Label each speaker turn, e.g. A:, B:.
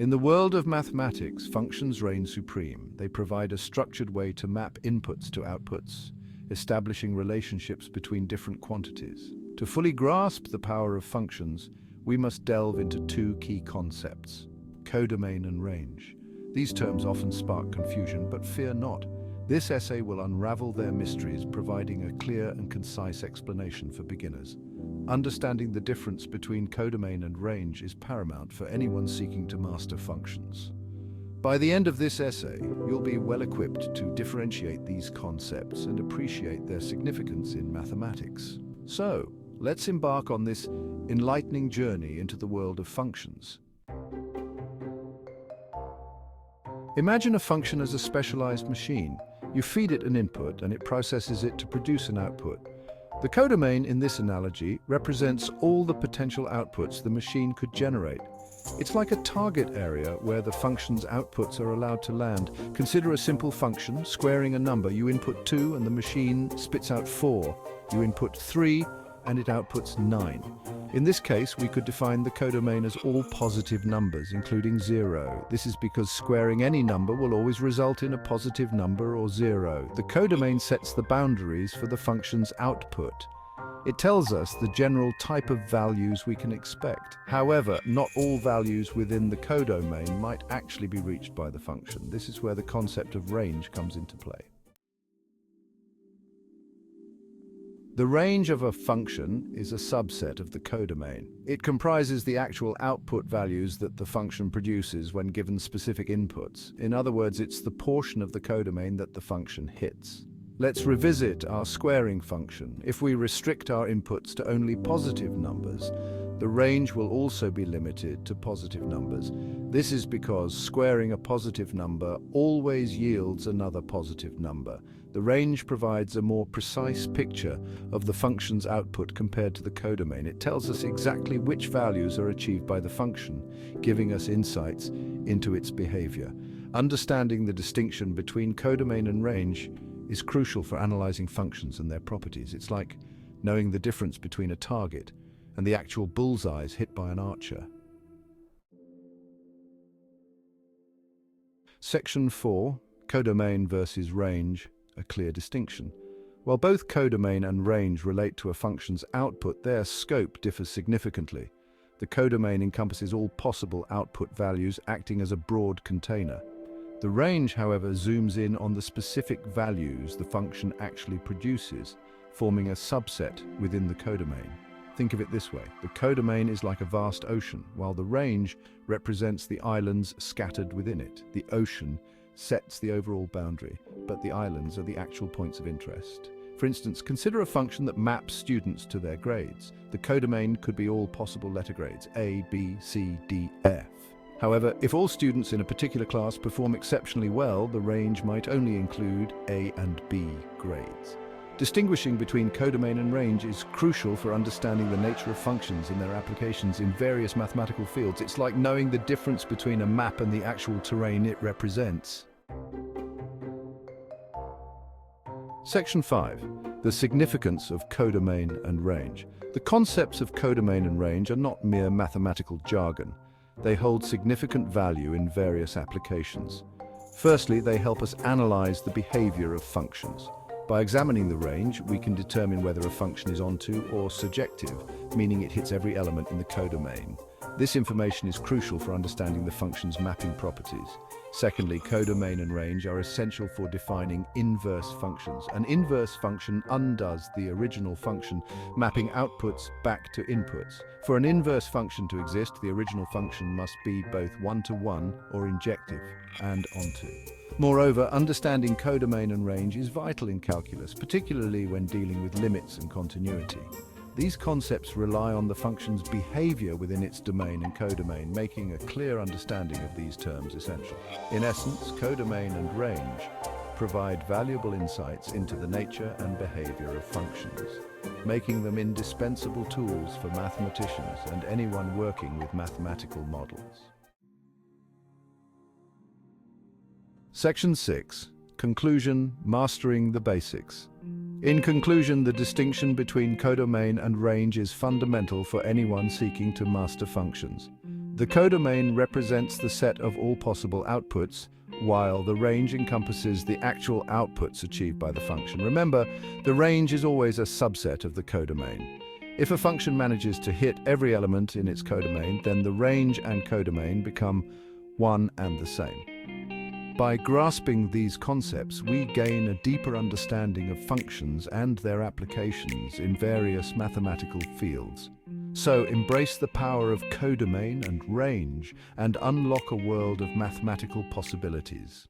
A: In the world of mathematics, functions reign supreme. They provide a structured way to map inputs to outputs, establishing relationships between different quantities. To fully grasp the power of functions, we must delve into two key concepts: codomain and range. These terms often spark confusion, but fear not. This essay will unravel their mysteries, providing a clear and concise explanation for beginners. Understanding the difference between codomain and range is paramount for anyone seeking to master functions. By the end of this essay, you'll be well equipped to differentiate these concepts and appreciate their significance in mathematics. So, let's embark on this enlightening journey into the world of functions. Imagine a function as a specialized machine. You feed it an input and it processes it to produce an output. The codomain in this analogy represents all the potential outputs the machine could generate. It's like a target area where the function's outputs are allowed to land. Consider a simple function, squaring a number. You input 2 and the machine spits out 4. You input 3 and it outputs 9. In this case, we could define the codomain as all positive numbers, including 0. This is because squaring any number will always result in a positive number or 0. The codomain sets the boundaries for the function's output. It tells us the general type of values we can expect. However, not all values within the codomain might actually be reached by the function. This is where the concept of range comes into play. The range of a function is a subset of the codomain. It comprises the actual output values that the function produces when given specific inputs. In other words, it's the portion of the codomain that the function hits. Let's revisit our squaring function. If we restrict our inputs to only positive numbers, the range will also be limited to positive numbers. This is because squaring a positive number always yields another positive number. The range provides a more precise picture of the function's output compared to the codomain. It tells us exactly which values are achieved by the function, giving us insights into its behavior. Understanding the distinction between codomain and range is crucial for analyzing functions and their properties. It's like knowing the difference between a target and the actual bullseyes hit by an archer. Section 4, Codomain versus Range, a clear distinction. While both codomain and range relate to a function's output, their scope differs significantly. The codomain encompasses all possible output values, acting as a broad container. The range, however, zooms in on the specific values the function actually produces, forming a subset within the codomain. Think of it this way: the codomain is like a vast ocean, while the range represents the islands scattered within it. The ocean sets the overall boundary, but the islands are the actual points of interest. For instance, consider a function that maps students to their grades. The codomain could be all possible letter grades, A, B, C, D, F. However, if all students in a particular class perform exceptionally well, the range might only include A and B grades. Distinguishing between codomain and range is crucial for understanding the nature of functions and their applications in various mathematical fields. It's like knowing the difference between a map and the actual terrain it represents. Section 5. The significance of codomain and range. The concepts of codomain and range are not mere mathematical jargon. They hold significant value in various applications. Firstly, they help us analyze the behavior of functions. By examining the range, we can determine whether a function is onto or surjective, meaning it hits every element in the codomain. This information is crucial for understanding the function's mapping properties. Secondly, codomain and range are essential for defining inverse functions. An inverse function undoes the original function, mapping outputs back to inputs. For an inverse function to exist, the original function must be both one-to-one or injective and onto. Moreover, understanding codomain and range is vital in calculus, particularly when dealing with limits and continuity. These concepts rely on the function's behavior within its domain and codomain, making a clear understanding of these terms essential. In essence, codomain and range provide valuable insights into the nature and behavior of functions, making them indispensable tools for mathematicians and anyone working with mathematical models. Section 6. Conclusion: Mastering the Basics. In conclusion, the distinction between codomain and range is fundamental for anyone seeking to master functions. The codomain represents the set of all possible outputs, while the range encompasses the actual outputs achieved by the function. Remember, the range is always a subset of the codomain. If a function manages to hit every element in its codomain, then the range and codomain become one and the same. By grasping these concepts, we gain a deeper understanding of functions and their applications in various mathematical fields. So embrace the power of codomain and range and unlock a world of mathematical possibilities.